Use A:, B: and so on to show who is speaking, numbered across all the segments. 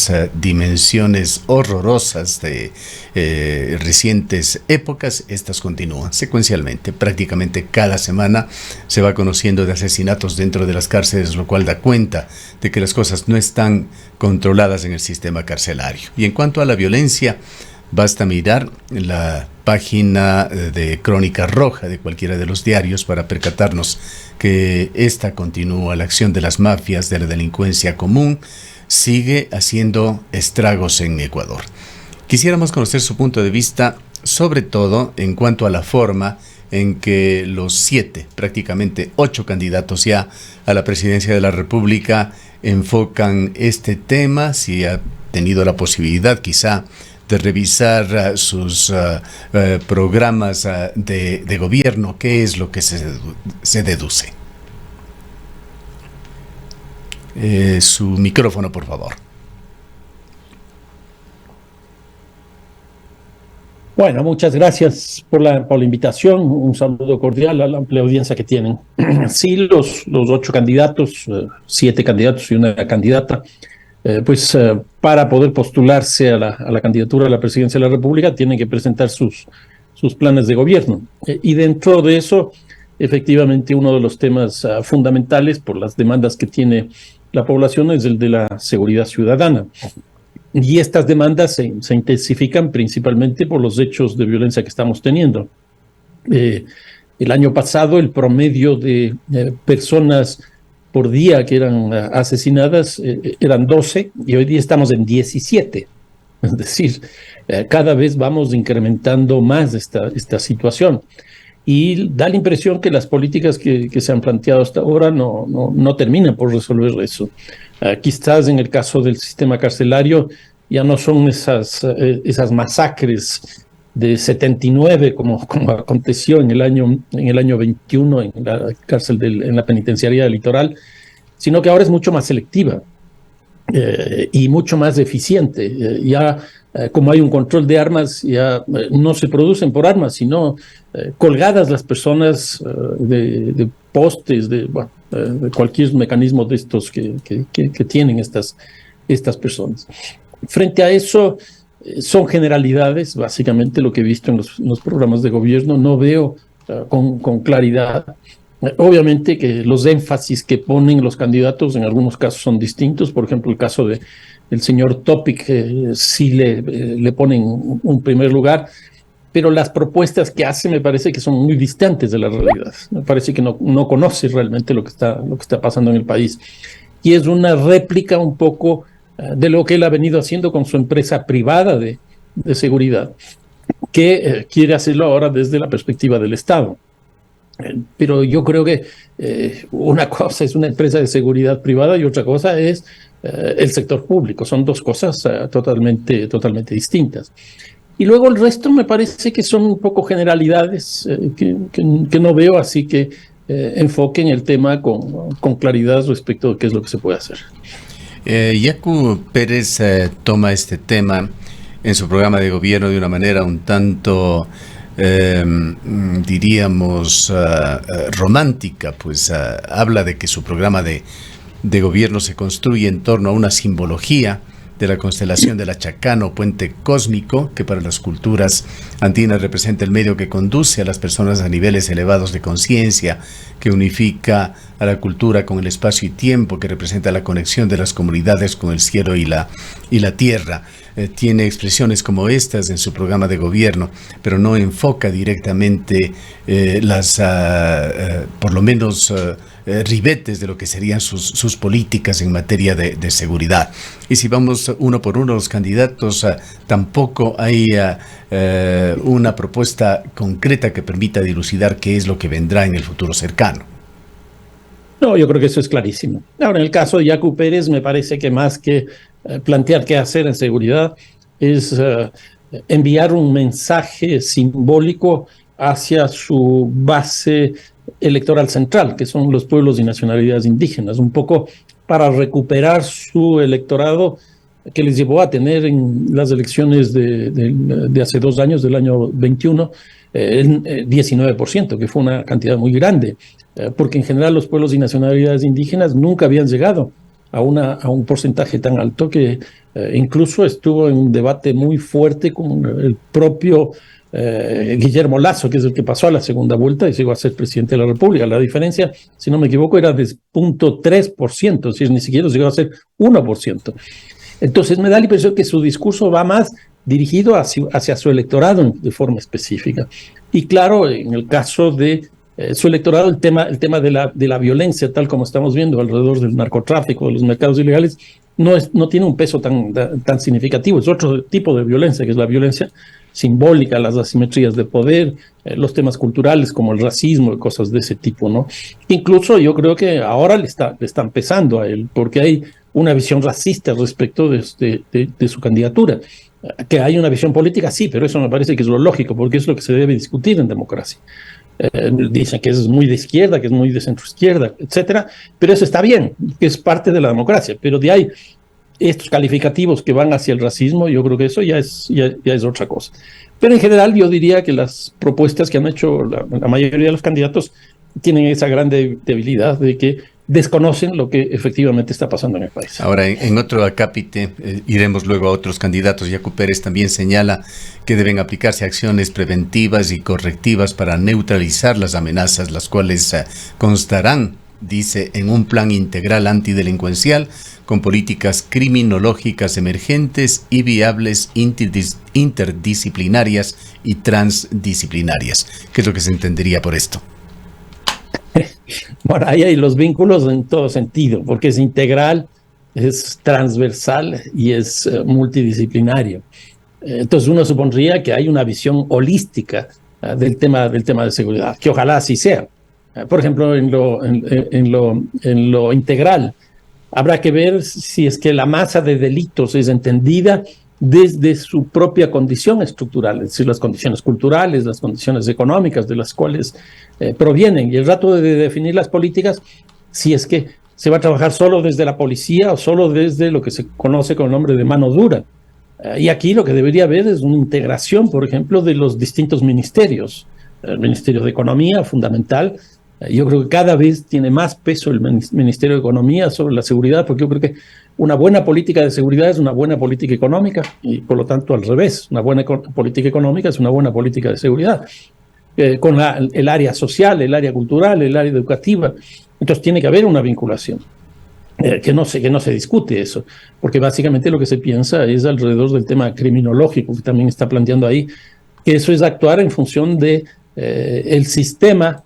A: las dimensiones horrorosas de recientes épocas, estas continúan secuencialmente. Prácticamente cada semana se va conociendo de asesinatos dentro de las cárceles, lo cual da cuenta de que las cosas no están controladas en el sistema carcelario. Y en cuanto a la violencia, basta mirar la página de Crónica Roja de cualquiera de los diarios para percatarnos que esta continúa. La acción de las mafias, de la delincuencia común, sigue haciendo estragos en Ecuador. Quisiéramos conocer su punto de vista, sobre todo en cuanto a la forma en que los 7, prácticamente 8 candidatos ya a la presidencia de la República enfocan este tema, si ha tenido la posibilidad quizá de revisar sus programas de gobierno. ¿Qué es lo que se deduce? Su micrófono, por favor.
B: Bueno, muchas gracias por la invitación. Un saludo cordial a la amplia audiencia que tienen. Sí, los 8 candidatos, 7 candidatos y una candidata, para poder postularse a la candidatura a la presidencia de la República tienen que presentar sus planes de gobierno. Y dentro de eso, efectivamente, uno de los temas fundamentales por las demandas que tiene la población es el de la seguridad ciudadana. Y estas demandas se intensifican principalmente por los hechos de violencia que estamos teniendo. El año pasado, el promedio de personas por día que eran asesinadas eran 12 y hoy día estamos en 17. Es decir, cada vez vamos incrementando más esta situación. Y da la impresión que las políticas que se han planteado hasta ahora no terminan por resolver eso. Quizás en el caso del sistema carcelario ya no son esas masacres de 79 como aconteció en el año 21 en la cárcel en la penitenciaría del Litoral, sino que ahora es mucho más selectiva y mucho más eficiente. Como hay un control de armas, ya no se producen por armas, sino colgadas las personas de postes, de cualquier mecanismo de estos que tienen estas personas. Frente a eso, son generalidades, básicamente lo que he visto en los programas de gobierno. No veo con claridad. Obviamente que los énfasis que ponen los candidatos en algunos casos son distintos. Por ejemplo, el caso del señor Topic sí le ponen un primer lugar, pero las propuestas que hace me parece que son muy distantes de la realidad. Me parece que no conoce realmente lo que está pasando en el país. Y es una réplica un poco de lo que él ha venido haciendo con su empresa privada de seguridad, que quiere hacerlo ahora desde la perspectiva del Estado. Pero yo creo que una cosa es una empresa de seguridad privada y otra cosa es el sector público. Son dos cosas totalmente distintas. Y luego el resto me parece que son un poco generalidades que no veo, así que enfoquen el tema con claridad respecto de qué es lo que se puede hacer.
A: Yacu Pérez toma este tema en su programa de gobierno de una manera un tanto, diríamos, romántica, pues habla de que su programa de gobierno se construye en torno a una simbología de la constelación del Achacano, puente cósmico, que para las culturas andinas representa el medio que conduce a las personas a niveles elevados de conciencia, que unifica a la cultura con el espacio y tiempo, que representa la conexión de las comunidades con el cielo y la tierra. Tiene expresiones como estas en su programa de gobierno, pero no enfoca directamente por lo menos ribetes de lo que serían sus políticas en materia de seguridad. Y si vamos uno por uno los candidatos, tampoco hay una propuesta concreta que permita dilucidar qué es lo que vendrá en el futuro cercano.
B: No, yo creo que eso es clarísimo. Ahora, en el caso de Yacu Pérez, me parece que más que plantear qué hacer en seguridad, es enviar un mensaje simbólico hacia su base electoral central, que son los pueblos y nacionalidades indígenas, un poco para recuperar su electorado que les llevó a tener en las elecciones de hace 2 años, del año 21, el 19%, que fue una cantidad muy grande, porque en general los pueblos y nacionalidades indígenas nunca habían llegado a un porcentaje tan alto que incluso estuvo en un debate muy fuerte con el propio Guillermo Lasso, que es el que pasó a la segunda vuelta y llegó a ser presidente de la República. La diferencia, si no me equivoco, era de 0.3%, es decir, ni siquiera llegó a ser 1%. Entonces me da la impresión que su discurso va más dirigido hacia su electorado de forma específica. Y claro, en el caso de su electorado, el tema de la violencia, tal como estamos viendo alrededor del narcotráfico, de los mercados ilegales, no tiene un peso tan significativo. Es otro tipo de violencia, que es la violencia simbólica, las asimetrías de poder, los temas culturales como el racismo y cosas de ese tipo, ¿no? Incluso yo creo que ahora le están pesando a él, porque hay una visión racista respecto de su candidatura. Que hay una visión política, sí, pero eso me parece que es lo lógico, porque es lo que se debe discutir en democracia. Dicen que es muy de izquierda, que es muy de centroizquierda, etcétera, pero eso está bien, que es parte de la democracia, pero de ahí estos calificativos que van hacia el racismo, yo creo que eso ya es otra cosa. Pero en general yo diría que las propuestas que han hecho la mayoría de los candidatos tienen esa gran debilidad de que desconocen lo que efectivamente está pasando en el país.
A: Ahora, en otro acápite, iremos luego a otros candidatos. Yacu Pérez también señala que deben aplicarse acciones preventivas y correctivas para neutralizar las amenazas, las cuales constarán, dice, en un plan integral antidelincuencial con políticas criminológicas emergentes y viables interdisciplinarias y transdisciplinarias. ¿Qué es lo que se entendería por esto?
B: Bueno, ahí hay los vínculos en todo sentido, porque es integral, es transversal y es multidisciplinario. Entonces uno supondría que hay una visión holística del tema de seguridad, que ojalá así sea. Por ejemplo, en lo integral, habrá que ver si es que la masa de delitos es entendida desde su propia condición estructural, es decir, las condiciones culturales, las condiciones económicas de las cuales provienen. Y el rato de definir las políticas, si es que se va a trabajar solo desde la policía o solo desde lo que se conoce con el nombre de mano dura. Y aquí lo que debería haber es una integración, por ejemplo, de los distintos ministerios. El Ministerio de Economía, fundamental. Yo creo que cada vez tiene más peso el Ministerio de Economía sobre la seguridad, porque yo creo que una buena política de seguridad es una buena política económica y por lo tanto al revés, una buena política económica es una buena política de seguridad. Con el área social, el área cultural, el área educativa. Entonces tiene que haber una vinculación. Que no se discute eso, porque básicamente lo que se piensa es alrededor del tema criminológico, que también está planteando ahí, que eso es actuar en función de el sistema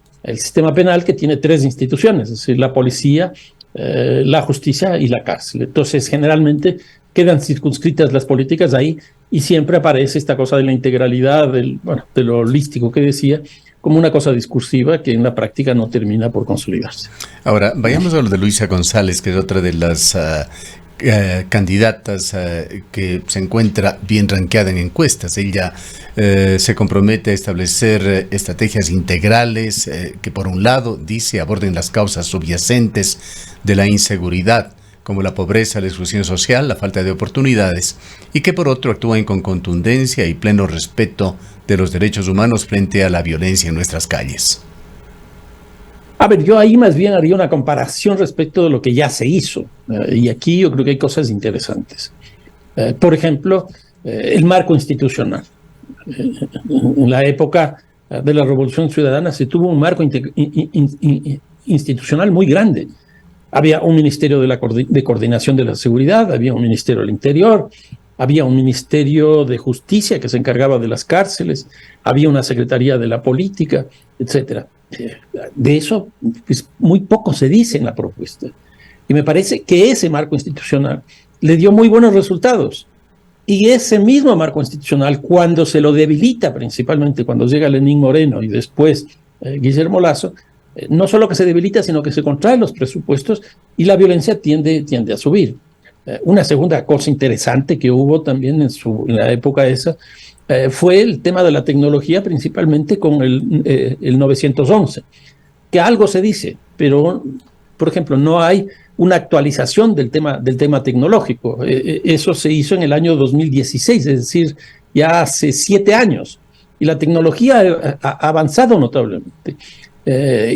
B: penal, que tiene tres instituciones, es decir, la policía, la justicia y la cárcel. Entonces, generalmente quedan circunscritas las políticas ahí y siempre aparece esta cosa de la integralidad, de lo holístico que decía, como una cosa discursiva que en la práctica no termina por consolidarse.
A: Ahora, vayamos a lo de Luisa González, que es otra de las candidatas que se encuentra bien ranqueada en encuestas. Ella se compromete a establecer estrategias integrales que, por un lado, dice, aborden las causas subyacentes de la inseguridad, como la pobreza, la exclusión social, la falta de oportunidades, y que por otro actúen con contundencia y pleno respeto de los derechos humanos frente a la violencia en nuestras calles.
B: A ver, yo ahí más bien haría una comparación respecto de lo que ya se hizo, y aquí yo creo que hay cosas interesantes. Por ejemplo, el marco institucional. En la época de la Revolución Ciudadana se tuvo un marco institucional muy grande. Había un Ministerio de Coordinación de la Seguridad, había un Ministerio del Interior, había un Ministerio de Justicia que se encargaba de las cárceles, había una Secretaría de la Política, etcétera. De eso pues, muy poco se dice en la propuesta. Y me parece que ese marco institucional le dio muy buenos resultados. Y ese mismo marco institucional, cuando se lo debilita, principalmente cuando llega Lenín Moreno y después Guillermo Lasso, no solo que se debilita, sino que se contraen los presupuestos y la violencia tiende a subir. Una segunda cosa interesante que hubo también en la época esa fue el tema de la tecnología, principalmente con el 911, que algo se dice, pero, por ejemplo, no hay una actualización del tema tecnológico. Eso se hizo en el año 2016, es decir, ya hace 7 años, y la tecnología ha avanzado notablemente.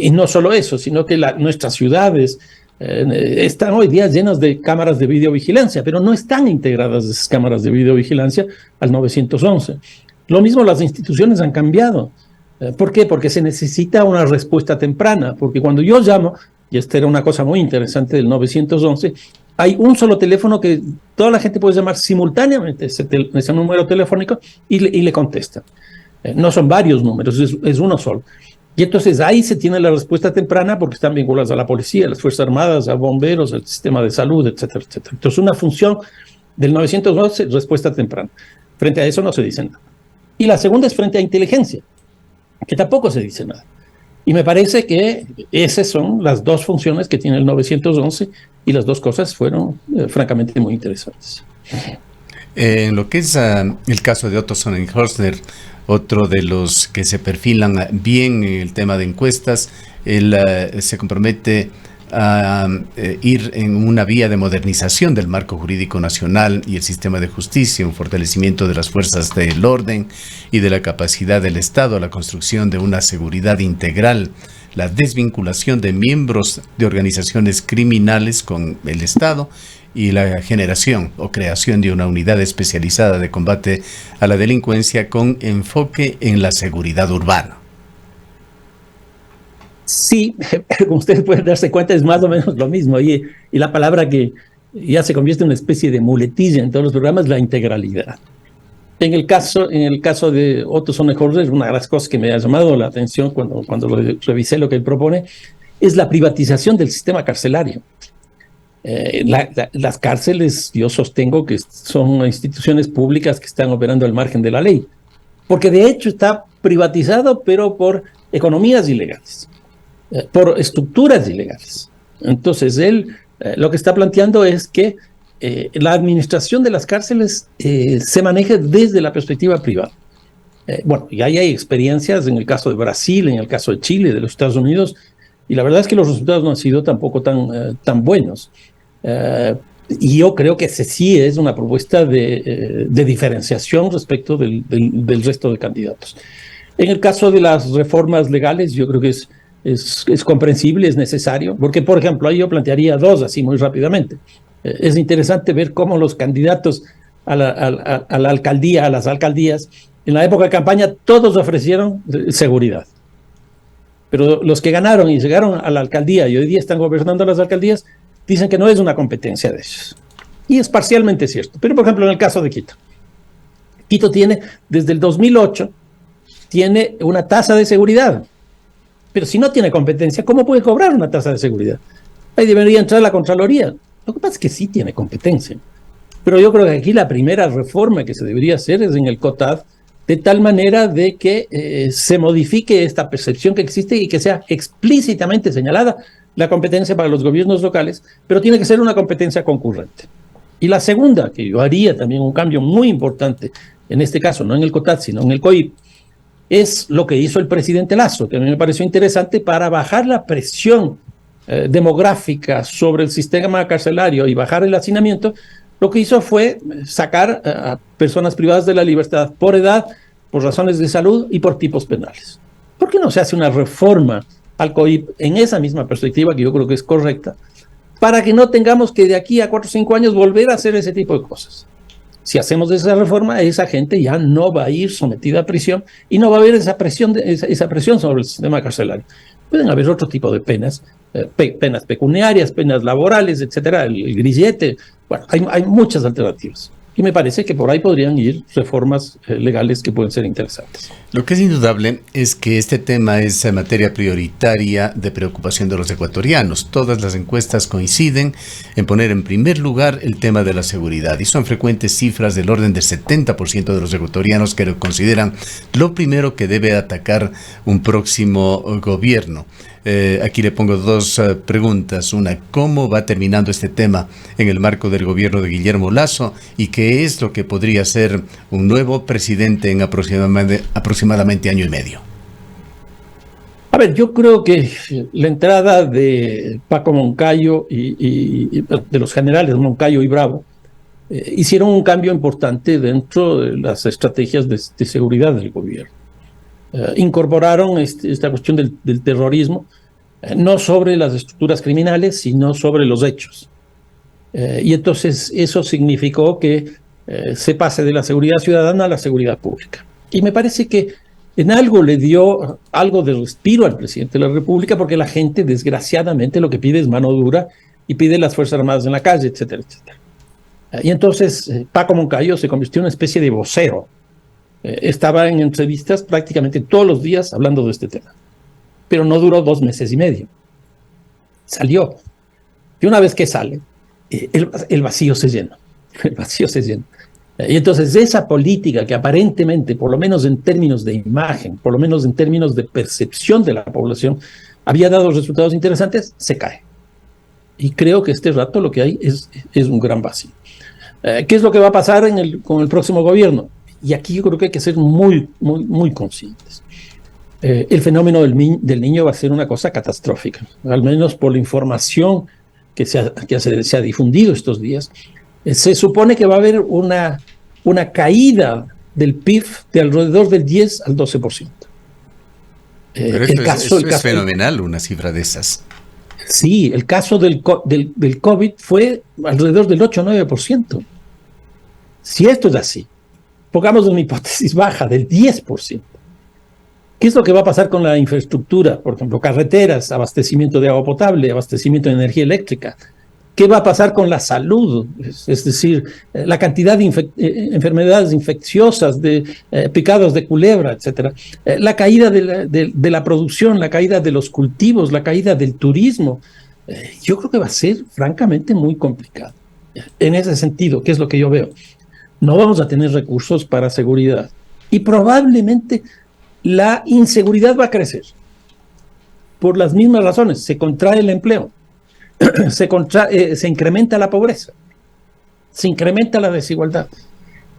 B: Y no solo eso, sino que nuestras ciudades Están hoy día llenas de cámaras de videovigilancia, pero no están integradas esas cámaras de videovigilancia al 911. Lo mismo las instituciones han cambiado. ¿Por qué? Porque se necesita una respuesta temprana, porque cuando yo llamo, y esta era una cosa muy interesante del 911, hay un solo teléfono que toda la gente puede llamar simultáneamente ese número telefónico y le contesta. No son varios números, es uno solo. Y entonces ahí se tiene la respuesta temprana porque están vinculadas a la policía, a las Fuerzas Armadas, a bomberos, al sistema de salud, etcétera, etcétera. Entonces una función del 911, respuesta temprana. Frente a eso no se dice nada. Y la segunda es frente a inteligencia, que tampoco se dice nada. Y me parece que esas son las dos funciones que tiene el 911 y las dos cosas fueron francamente muy interesantes.
A: En lo que es el caso de Otto Sonnenhorstner, otro de los que se perfilan bien en el tema de encuestas, él se compromete a ir en una vía de modernización del marco jurídico nacional y el sistema de justicia, un fortalecimiento de las fuerzas del orden y de la capacidad del Estado, la construcción de una seguridad integral, la desvinculación de miembros de organizaciones criminales con el Estado y la generación o creación de una unidad especializada de combate a la delincuencia con enfoque en la seguridad urbana.
B: Sí, como ustedes pueden darse cuenta, es más o menos lo mismo. Y la palabra que ya se convierte en una especie de muletilla en todos los programas es la integralidad. En el caso de Otto Sonnenhorstner, una de las cosas que me ha llamado la atención cuando revisé lo que él propone es la privatización del sistema carcelario. Las cárceles, yo sostengo que son instituciones públicas que están operando al margen de la ley, porque de hecho está privatizado, pero por economías ilegales, por estructuras ilegales. Entonces él lo que está planteando es que la administración de las cárceles se maneje desde la perspectiva privada. Bueno, y ahí hay experiencias en el caso de Brasil, en el caso de Chile, de los Estados Unidos, y la verdad es que los resultados no han sido tampoco tan buenos. Y yo creo que ese sí es una propuesta de diferenciación respecto del resto de candidatos. En el caso de las reformas legales, yo creo que es comprensible, es necesario, porque, por ejemplo, ahí yo plantearía dos así muy rápidamente. Es interesante ver cómo los candidatos a la alcaldía, a las alcaldías, en la época de campaña, todos ofrecieron seguridad. Pero los que ganaron y llegaron a la alcaldía y hoy día están gobernando las alcaldías, dicen que no es una competencia de ellos. Y es parcialmente cierto. Pero, por ejemplo, en el caso de Quito. Quito tiene, desde el 2008, tiene una tasa de seguridad. Pero si no tiene competencia, ¿cómo puede cobrar una tasa de seguridad? Ahí debería entrar la Contraloría. Lo que pasa es que sí tiene competencia. Pero yo creo que aquí la primera reforma que se debería hacer es en el COTAD, de tal manera de que se modifique esta percepción que existe y que sea explícitamente señalada la competencia para los gobiernos locales, pero tiene que ser una competencia concurrente. Y la segunda, que yo haría también un cambio muy importante, en este caso, no en el COTAD, sino en el COIP, es lo que hizo el presidente Lasso, que a mí me pareció interesante para bajar la presión demográfica sobre el sistema carcelario y bajar el hacinamiento. Lo que hizo fue sacar a personas privadas de la libertad por edad, por razones de salud y por tipos penales. ¿Por qué no se hace una reforma al COIP en esa misma perspectiva, que yo creo que es correcta, para que no tengamos que de aquí a 4 o 5 años volver a hacer ese tipo de cosas? Si hacemos esa reforma, esa gente ya no va a ir sometida a prisión y no va a haber esa presión sobre el sistema carcelario. Pueden haber otro tipo de penas, penas pecuniarias, penas laborales, etcétera, el grillete. Bueno, hay muchas alternativas. Y me parece que por ahí podrían ir reformas legales que pueden ser interesantes.
A: Lo que es indudable es que este tema es materia prioritaria de preocupación de los ecuatorianos. Todas las encuestas coinciden en poner en primer lugar el tema de la seguridad. Y son frecuentes cifras del orden del 70% de los ecuatorianos que lo consideran lo primero que debe atacar un próximo gobierno. Aquí le pongo dos preguntas. Una, ¿cómo va terminando este tema en el marco del gobierno de Guillermo Lasso? ¿Y qué es lo que podría ser un nuevo presidente en aproximadamente año y medio?
B: A ver, yo creo que la entrada de Paco Moncayo y de los generales Moncayo y Bravo hicieron un cambio importante dentro de las estrategias de seguridad del gobierno. Incorporaron esta cuestión del terrorismo no sobre las estructuras criminales, sino sobre los hechos. Y entonces eso significó que se pase de la seguridad ciudadana a la seguridad pública. Y me parece que en algo le dio algo de respiro al presidente de la República, porque la gente, desgraciadamente, lo que pide es mano dura y pide las Fuerzas Armadas en la calle, etcétera, etcétera. Y entonces Paco Moncayo se convirtió en una especie de vocero. Estaba en entrevistas prácticamente todos los días hablando de este tema. Pero no duró 2 meses y medio. Salió. Y una vez que sale, el vacío se llena. El vacío se llena. Y entonces esa política que aparentemente, por lo menos en términos de imagen, por lo menos en términos de percepción de la población, había dado resultados interesantes, se cae. Y creo que este rato lo que hay es un gran vacío. ¿Qué es lo que va a pasar con el próximo gobierno? Y aquí yo creo que hay que ser muy, muy, muy conscientes. El fenómeno del niño va a ser una cosa catastrófica, al menos por la información que se ha difundido estos días. Se supone que va a haber una caída del PIB de alrededor del 10 al 12%.
A: Pero esto es fenomenal, una cifra de esas.
B: Sí, el caso del COVID fue alrededor del 8 o 9%. Si esto es así, pongamos una hipótesis baja del 10%. ¿Qué es lo que va a pasar con la infraestructura? Por ejemplo, carreteras, abastecimiento de agua potable, abastecimiento de energía eléctrica. ¿Qué va a pasar con la salud? Es decir, la cantidad de enfermedades infecciosas, de picados de culebra, etcétera. La caída de la producción, la caída de los cultivos, la caída del turismo. Yo creo que va a ser francamente muy complicado. En ese sentido, ¿qué es lo que yo veo? No vamos a tener recursos para seguridad. Y probablemente la inseguridad va a crecer. Por las mismas razones, se contrae el empleo. Se incrementa la pobreza, se incrementa la desigualdad,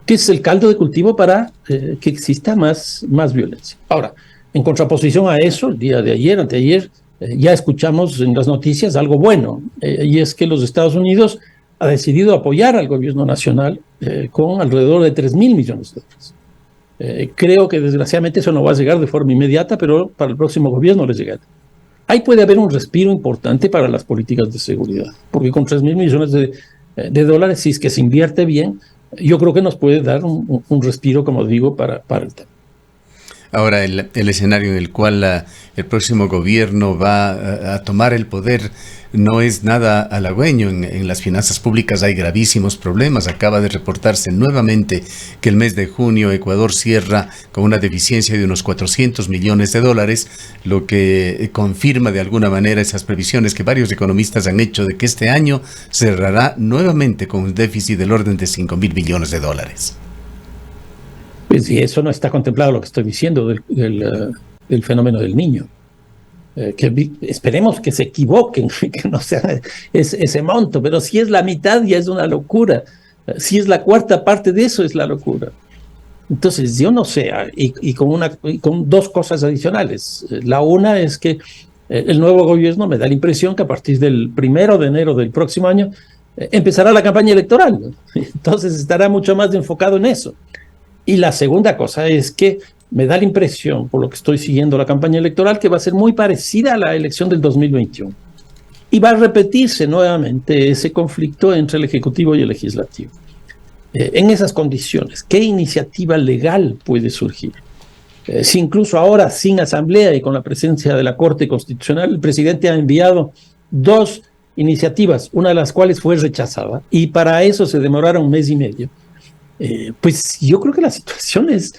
B: que es el caldo de cultivo para que exista más violencia. Ahora, en contraposición a eso, el día de ayer, anteayer, ya escuchamos en las noticias algo bueno, y es que los Estados Unidos ha decidido apoyar al gobierno nacional con alrededor de $3,000 millones. Creo que desgraciadamente eso no va a llegar de forma inmediata, pero para el próximo gobierno les llegará. Ahí puede haber un respiro importante para las políticas de seguridad, porque con $3,000 millones de dólares, si es que se invierte bien, yo creo que nos puede dar un respiro, como digo, para el tema.
A: Ahora, el escenario en el cual el próximo gobierno va a tomar el poder no es nada halagüeño. En las finanzas públicas hay gravísimos problemas. Acaba de reportarse nuevamente que el mes de junio Ecuador cierra con una deficiencia de unos $400 millones, lo que confirma de alguna manera esas previsiones que varios economistas han hecho de que este año cerrará nuevamente con un déficit del orden de $5,000 millones.
B: Pues y eso no está contemplado, lo que estoy diciendo del fenómeno del niño. Que esperemos que se equivoquen, que no sea ese monto, pero si es la mitad ya es una locura. Si es la cuarta parte de eso es la locura. Entonces yo no sé, y con 2 cosas adicionales. La una es que el nuevo gobierno me da la impresión que a partir del 1 de enero del próximo año empezará la campaña electoral. Entonces estará mucho más enfocado en eso. Y la segunda cosa es que me da la impresión, por lo que estoy siguiendo la campaña electoral, que va a ser muy parecida a la elección del 2021. Y va a repetirse nuevamente ese conflicto entre el Ejecutivo y el Legislativo. En esas condiciones, ¿qué iniciativa legal puede surgir? Si incluso ahora, sin asamblea y con la presencia de la Corte Constitucional, el presidente ha enviado 2 iniciativas, una de las cuales fue rechazada, y para eso se demoraron 1 mes y medio. Pues yo creo que la situación es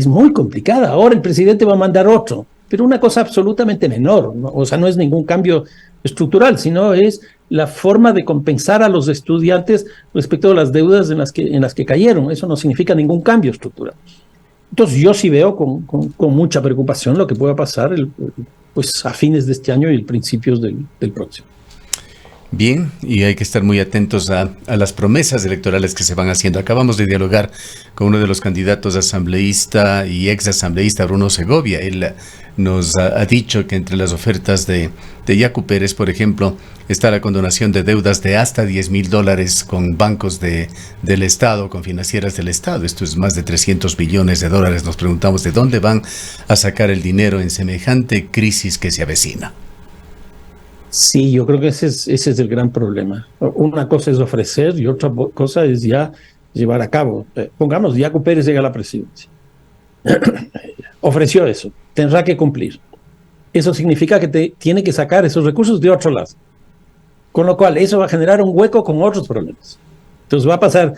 B: muy complicada. Ahora el presidente va a mandar otro, pero una cosa absolutamente menor, ¿no? O sea, no es ningún cambio estructural, sino es la forma de compensar a los estudiantes respecto a las deudas en las que cayeron. Eso no significa ningún cambio estructural. Entonces yo sí veo con mucha preocupación lo que pueda pasar pues a fines de este año y principios del próximo.
A: Bien, y hay que estar muy atentos a las promesas electorales que se van haciendo. Acabamos de dialogar con uno de los candidatos asambleísta y exasambleísta, Bruno Segovia. Él nos ha dicho que entre las ofertas de Yacu Pérez, por ejemplo, está la condonación de deudas de hasta $10,000 con bancos del Estado, con financieras del Estado. Esto es más de $300 millones. Nos preguntamos de dónde van a sacar el dinero en semejante crisis que se avecina.
B: Sí, yo creo que ese es el gran problema. Una cosa es ofrecer y otra cosa es ya llevar a cabo. Pongamos, Yacu Pérez llega a la presidencia. Ofreció eso, tendrá que cumplir. Eso significa que tiene que sacar esos recursos de otro lado. Con lo cual, eso va a generar un hueco con otros problemas. Entonces va a pasar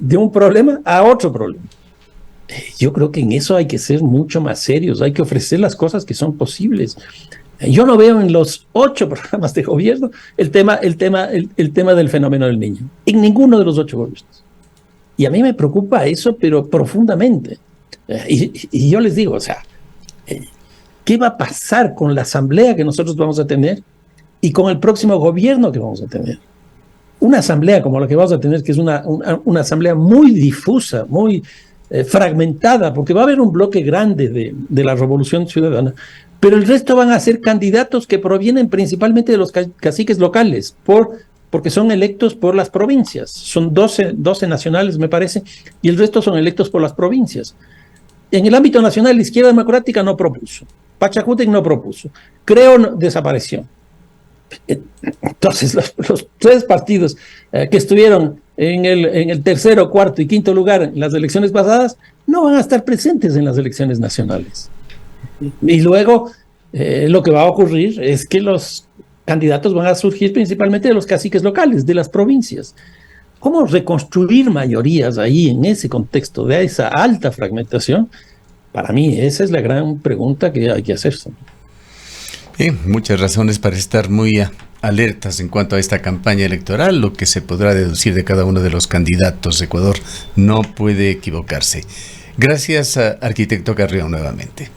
B: de un problema a otro problema. Yo creo que en eso hay que ser mucho más serios, hay que ofrecer las cosas que son posibles. Yo no veo en los 8 programas de gobierno el tema del fenómeno del niño, en ninguno de los 8 gobiernos. Y a mí me preocupa eso, pero profundamente. Y yo les digo, o sea, ¿qué va a pasar con la asamblea que nosotros vamos a tener y con el próximo gobierno que vamos a tener? Una asamblea como la que vamos a tener, que es una asamblea muy difusa, muy fragmentada, porque va a haber un bloque grande de la Revolución Ciudadana, pero el resto van a ser candidatos que provienen principalmente de los caciques locales, porque son electos por las provincias. Son 12 nacionales, me parece, y el resto son electos por las provincias. En el ámbito nacional, la izquierda democrática no propuso. Pachacútec no propuso. Creo desapareció. Entonces, los 3 partidos que estuvieron en el tercero, cuarto y quinto lugar en las elecciones pasadas no van a estar presentes en las elecciones nacionales. Y luego lo que va a ocurrir es que los candidatos van a surgir principalmente de los caciques locales, de las provincias. ¿Cómo reconstruir mayorías ahí en ese contexto de esa alta fragmentación? Para mí esa es la gran pregunta que hay que hacerse.
A: Bien, muchas razones para estar muy alertas en cuanto a esta campaña electoral. Lo que se podrá deducir de cada uno de los candidatos, Ecuador no puede equivocarse. Gracias, arquitecto Carrión, nuevamente.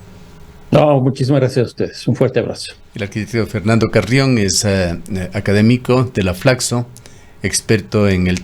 B: No, muchísimas gracias a ustedes. Un fuerte abrazo.
A: El arquitecto Fernando Carrión es académico de la Flaxo, experto en el